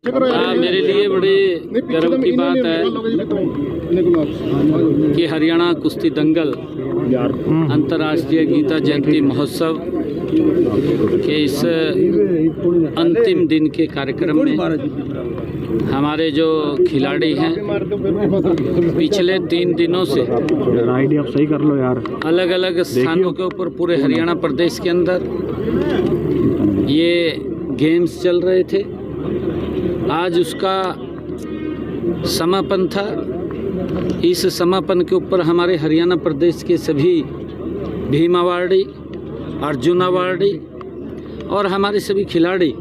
मेरे लिए बड़ी गर्व की बात है कि हरियाणा कुश्ती दंगल अंतर्राष्ट्रीय गीता जयंती महोत्सव के इस अंतिम दिन के कार्यक्रम में हमारे जो खिलाड़ी हैं पिछले 3 दिनों से आप सही कर लो यार, अलग अलग स्थानों के ऊपर पूरे हरियाणा प्रदेश के अंदर ये गेम्स चल रहे थे। आज उसका समापन था। इस समापन के ऊपर हमारे हरियाणा प्रदेश के सभी भीम अवार्डी, अर्जुन अवार्डी और हमारे सभी खिलाड़ी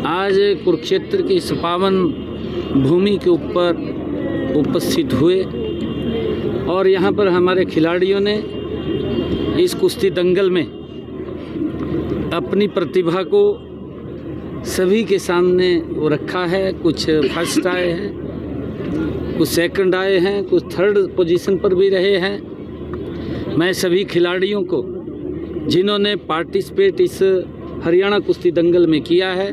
आज कुरुक्षेत्र की इस पावन भूमि के ऊपर उपस्थित हुए और यहाँ पर हमारे खिलाड़ियों ने इस कुश्ती दंगल में अपनी प्रतिभा को सभी के सामने वो रखा है। कुछ फर्स्ट आए हैं, कुछ सेकंड आए हैं, कुछ थर्ड पोजीशन पर भी रहे हैं। मैं सभी खिलाड़ियों को जिन्होंने पार्टिसिपेट इस हरियाणा कुश्ती दंगल में किया है,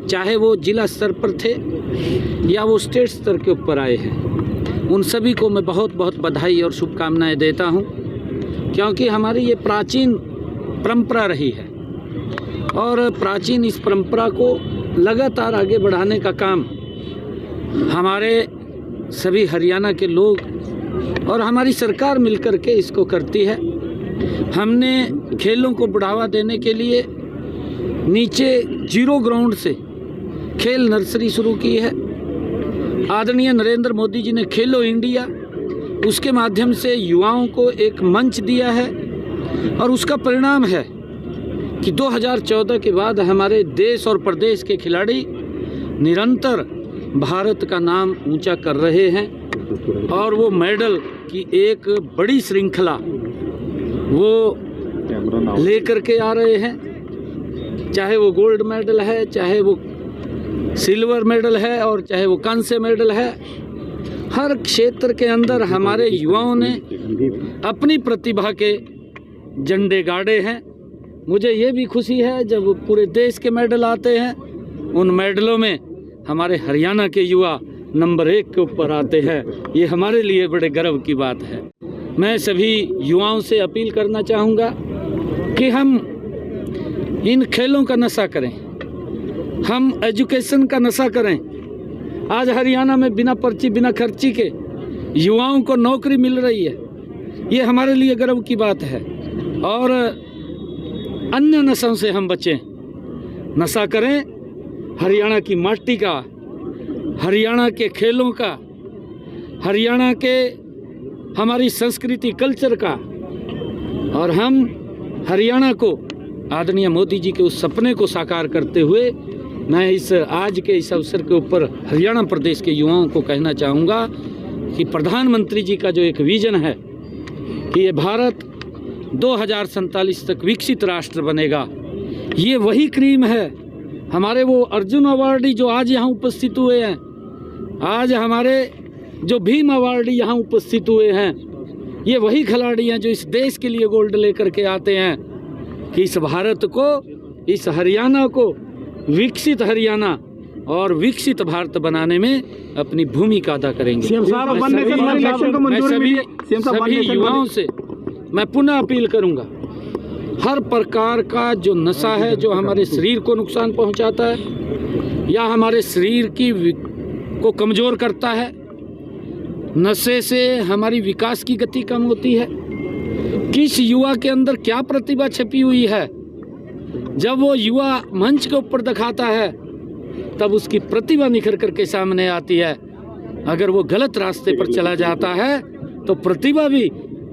चाहे वो जिला स्तर पर थे या वो स्टेट स्तर के ऊपर आए हैं, उन सभी को मैं बहुत बहुत बधाई और शुभकामनाएं देता हूं, क्योंकि हमारी ये प्राचीन परंपरा रही है और प्राचीन इस परंपरा को लगातार आगे बढ़ाने का काम हमारे सभी हरियाणा के लोग और हमारी सरकार मिलकर के इसको करती है। हमने खेलों को बढ़ावा देने के लिए नीचे 0 ग्राउंड से खेल नर्सरी शुरू की है। आदरणीय नरेंद्र मोदी जी ने खेलो इंडिया, उसके माध्यम से युवाओं को एक मंच दिया है और उसका परिणाम है कि 2014 के बाद हमारे देश और प्रदेश के खिलाड़ी निरंतर भारत का नाम ऊंचा कर रहे हैं और वो मेडल की एक बड़ी श्रृंखला वो लेकर के आ रहे हैं। चाहे वो गोल्ड मेडल है, चाहे वो सिल्वर मेडल है और चाहे वो कांस्य मेडल है, हर क्षेत्र के अंदर हमारे युवाओं ने अपनी प्रतिभा के झंडे गाड़े हैं। मुझे ये भी खुशी है जब पूरे देश के मेडल आते हैं, उन मेडलों में हमारे हरियाणा के युवा नंबर 1 के ऊपर आते हैं। ये हमारे लिए बड़े गर्व की बात है। मैं सभी युवाओं से अपील करना चाहूँगा कि हम इन खेलों का नशा करें, हम एजुकेशन का नशा करें। आज हरियाणा में बिना पर्ची बिना खर्ची के युवाओं को नौकरी मिल रही है, ये हमारे लिए गर्व की बात है। और अन्य नशों से हम बचें, नशा करें हरियाणा की माटी का, हरियाणा के खेलों का, हरियाणा के हमारी संस्कृति कल्चर का, और हम हरियाणा को आदरणीय मोदी जी के उस सपने को साकार करते हुए मैं इस आज के इस अवसर के ऊपर हरियाणा प्रदेश के युवाओं को कहना चाहूँगा कि प्रधानमंत्री जी का जो एक विजन है कि ये भारत 2047 तक विकसित राष्ट्र बनेगा, ये वही क्रीम है। हमारे वो अर्जुन अवार्डी जो आज यहाँ उपस्थित हुए हैं, आज हमारे जो भीम अवार्डी यहाँ उपस्थित हुए हैं, ये वही खिलाड़ी हैं जो इस देश के लिए गोल्ड लेकर के आते हैं कि इस भारत को, इस हरियाणा को विकसित हरियाणा और विकसित भारत बनाने में अपनी भूमिका अदा करेंगे। सभी युवाओं से मैं पुनः अपील करूंगा, हर प्रकार का जो नशा है जो हमारे शरीर को नुकसान पहुंचाता है या हमारे शरीर की को कमज़ोर करता है, नशे से हमारी विकास की गति कम होती है। किस युवा के अंदर क्या प्रतिभा छिपी हुई है, जब वो युवा मंच के ऊपर दिखाता है तब उसकी प्रतिभा निखर करके सामने आती है। अगर वो गलत रास्ते पर चला जाता है तो प्रतिभा भी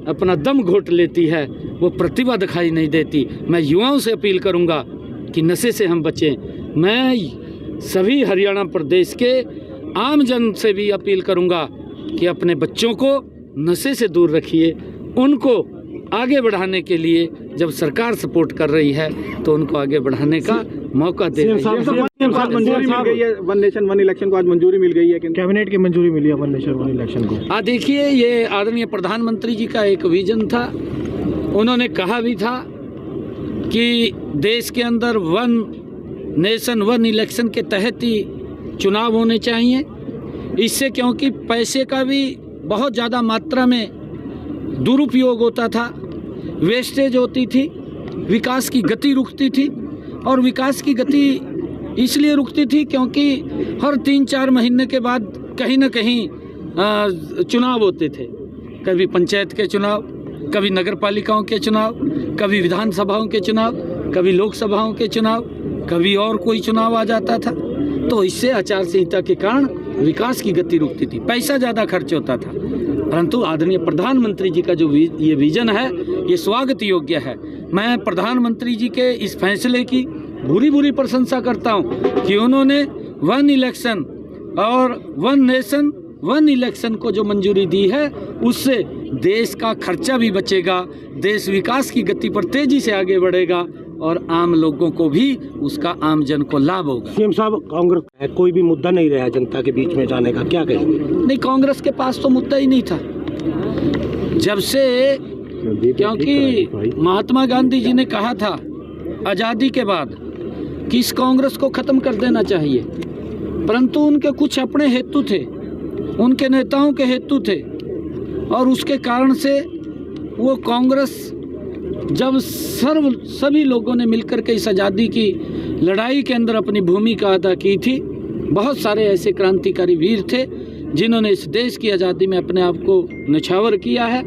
अपना दम घोट लेती है, वो प्रतिभा दिखाई नहीं देती। मैं युवाओं से अपील करूंगा कि नशे से हम बचें। मैं सभी हरियाणा प्रदेश के आम जन से भी अपील करूंगा कि अपने बच्चों को नशे से दूर रखिए। उनको आगे बढ़ाने के लिए जब सरकार सपोर्ट कर रही है तो उनको आगे बढ़ाने का मौका दे रही है। मंजूरी मिल गई है वन नेशन वन इलेक्शन को, आज मंजूरी मिल गई है, कैबिनेट की मंजूरी मिली है वन नेशन वन इलेक्शन को। देखिए, ये आदरणीय प्रधानमंत्री जी का एक विजन था। उन्होंने कहा भी था कि देश के अंदर वन नेशन वन इलेक्शन के तहत ही चुनाव होने चाहिए। इससे क्योंकि पैसे का भी बहुत ज़्यादा मात्रा में दुरुपयोग होता था, वेस्टेज होती थी, विकास की गति रुकती थी। और विकास की गति इसलिए रुकती थी क्योंकि हर 3-4 महीने के बाद कहीं न कहीं चुनाव होते थे। कभी पंचायत के चुनाव, कभी नगर पालिकाओं के चुनाव, कभी विधानसभाओं के चुनाव, कभी लोकसभाओं के चुनाव, कभी और कोई चुनाव आ जाता था। तो इससे आचार संहिता के कारण विकास की गति रुकती थी, पैसा ज़्यादा खर्च होता था। परंतु आदरणीय प्रधानमंत्री जी का जो ये विजन है, ये स्वागत योग्य है। मैं प्रधानमंत्री जी के इस फैसले की बुरी प्रशंसा करता हूँ कि उन्होंने 1 इलेक्शन और 1 नेशन 1 इलेक्शन को जो मंजूरी दी है, उससे देश का खर्चा भी बचेगा, देश विकास की गति पर तेजी से आगे बढ़ेगा और आम लोगों को भी उसका आम जन को लाभ होगा। सीएम साहब, कांग्रेस है, कोई भी मुद्दा नहीं रहा जनता के बीच में जाने का, क्या कहेंगे? नहीं, कांग्रेस के पास तो मुद्दा ही नहीं था जब से, क्योंकि महात्मा गांधी जी ने कहा था आज़ादी के बाद कि इस कांग्रेस को ख़त्म कर देना चाहिए, परंतु उनके कुछ अपने हेतु थे, उनके नेताओं के हेतु थे और उसके कारण से वो कांग्रेस, जब सभी लोगों ने मिलकर के इस आज़ादी की लड़ाई के अंदर अपनी भूमिका अदा की थी, बहुत सारे ऐसे क्रांतिकारी वीर थे जिन्होंने इस देश की आज़ादी में अपने आप को न्यौछावर किया है।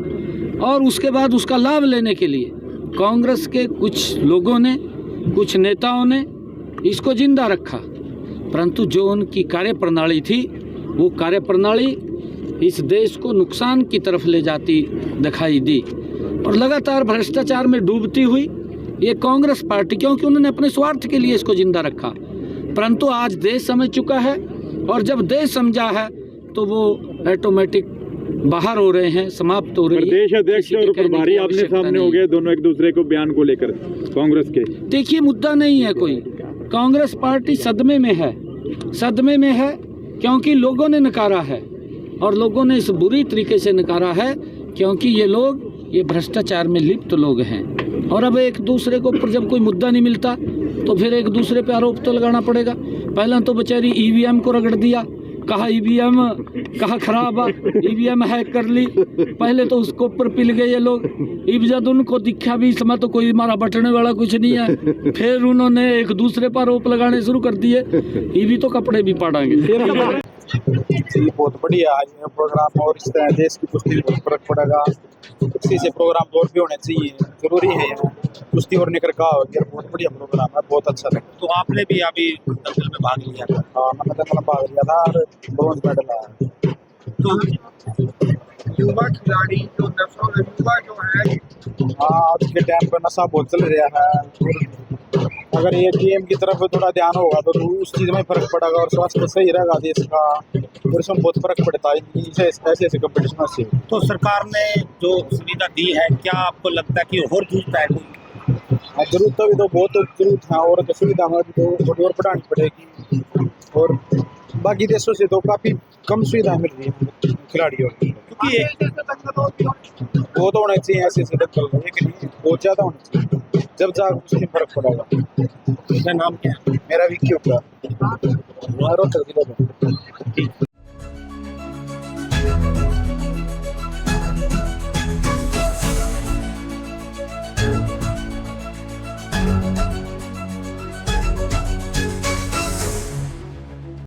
और उसके बाद उसका लाभ लेने के लिए कांग्रेस के कुछ लोगों ने, कुछ नेताओं ने इसको जिंदा रखा, परंतु जो उनकी कार्यप्रणाली थी, वो कार्यप्रणाली इस देश को नुकसान की तरफ ले जाती दिखाई दी और लगातार भ्रष्टाचार में डूबती हुई ये कांग्रेस पार्टी, क्योंकि उन्होंने अपने स्वार्थ के लिए इसको जिंदा रखा। परंतु आज देश समझ चुका है और जब देश समझा है तो वो ऑटोमेटिक बाहर हो रहे हैं, समाप्त हो रहे हैं। प्रदेश अध्यक्ष और प्रभारी आपने सामने हो गए, दोनों एक दूसरे को बयान को लेकर कांग्रेस के। देखिए, मुद्दा नहीं है कोई, कांग्रेस पार्टी सदमे में है, सदमे में है क्योंकि लोगों ने नकारा है और लोगों ने इस बुरी तरीके से नकारा है क्योंकि ये लोग ये भ्रष्टाचार में लिप्त लोग हैं। और अब एक दूसरे को ऊपर जब कोई मुद्दा नहीं मिलता तो फिर एक दूसरे पे आरोप तो लगाना पड़ेगा। पहला तो बेचारी ईवीएम को रगड़ दिया, कहा ईवीएम कहा खराब है, ईवीएम हैक कर ली, पहले तो उसको ऊपर पिल गए ये लोग। जब उनको दिखा भी इसमें तो कोई हमारा बटने वाला कुछ नहीं है, फिर उन्होंने एक दूसरे पर आरोप लगाने शुरू कर दिए, ईवी तो कपड़े भी पाड़ेंगे। जी, बहुत बढ़िया आज ये प्रोग्राम, और इस तरह देश की कुश्ती में बहुत फर्क पड़ेगा। कुश्ती से प्रोग्राम और भी होने चाहिए, जरूरी है। यहाँ कुश्ती और निकर का बहुत बढ़िया प्रोग्राम है, बहुत अच्छा लगा। तो आपने भी अभी दंगल में भाग लिया था? हाँ, मैंने दंगल में भाग लिया था और ब्रॉन्ज मेडल आया। तो युवा खिलाड़ी जो युवा जो है, हाँ, आज के टाइम पर नशा बहुत चल रहा है। अगर ये गेम की तरफ थोड़ा ध्यान होगा तो उस चीज़ में फर्क पड़ेगा और स्वास्थ्य सही रहेगा देश का, और इसमें बहुत फर्क पड़ता है ऐसे कंपटीशन से। तो सरकार ने जो सुविधा दी है, क्या आपको लगता है कि और जरूरत है कोई? जरूरत अभी तो बहुत जरूरत है और सुविधा में तो थोड़ी और बढ़ानी पड़ेगी, और बाकी देशों से तो काफ़ी कम सुविधाएं मिल रही है खिलाड़ियों को, क्योंकि वो तो होना चाहिए ऐसे दंगल, लेकिन बहुत ज़्यादा होना चाहिए, जब जा उसमें फर्क पड़ेगा। मेरा नाम क्या है? मेरा विक्की होगा, रोहतक जिले में।